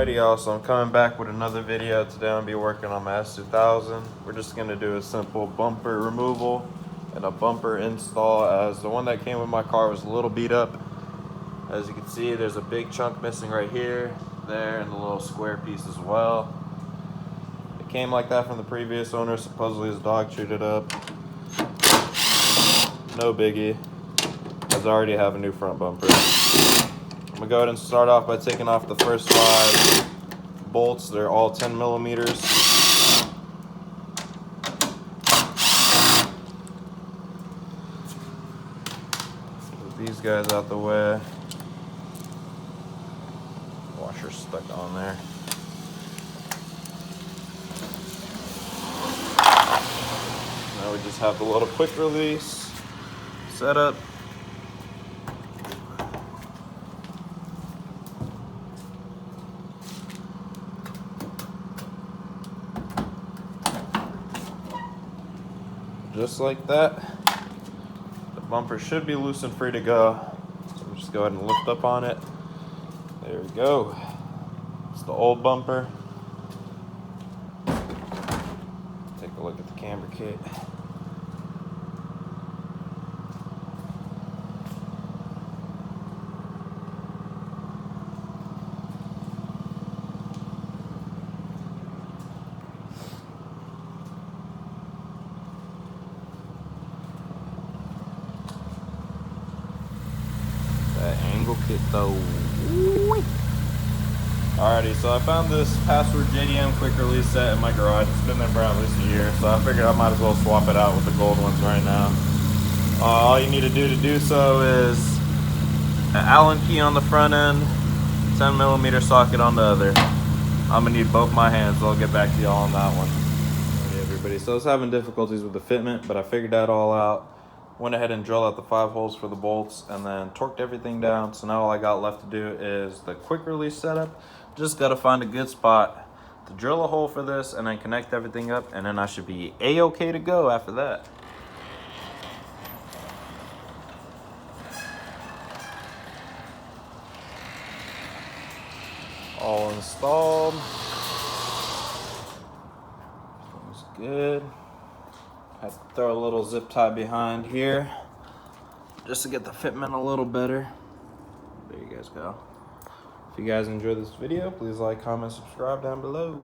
Alrighty y'all, so I'm coming back with another video. Today I'm gonna be working on my S2000. We're just gonna do a simple bumper removal and a bumper install, as the one that came with my car was a little beat up. As you can see, there's a big chunk missing right here, there, and the little square piece as well. It came like that from the previous owner. Supposedly his dog chewed it up. No biggie, as I already have a new front bumper. I'm gonna go ahead and start off by taking off the first 5 bolts. They're all 10 millimeters. Put these guys out the way. Washer's stuck on there. Now we just have the little quick release setup. Just like that. The bumper should be loose and free to go. So we'll just go ahead and lift up on it. There we go. It's the old bumper. Take a look at the camber kit. That angle kit though. Alrighty, so I found this password JDM quick release set in my garage. It's been there for at least a year, so I figured I might as well swap it out with the gold ones right now. All you need to do so is an Allen key on the front end, 10 millimeter socket on the other. I'm gonna need both my hands, so I'll get back to y'all on that one. Alrighty, everybody, so I was having difficulties with the fitment, but I figured that all out. Went ahead and drilled out the 5 holes for the bolts and then torqued everything down. So now all I got left to do is the quick release setup. Just gotta find a good spot to drill a hole for this and then connect everything up, and then I should be a-okay to go after that. All installed. Looks good. Had to throw a little zip tie behind here just to get the fitment a little better. There you guys go. If you guys enjoyed this video, please like, comment, subscribe down below.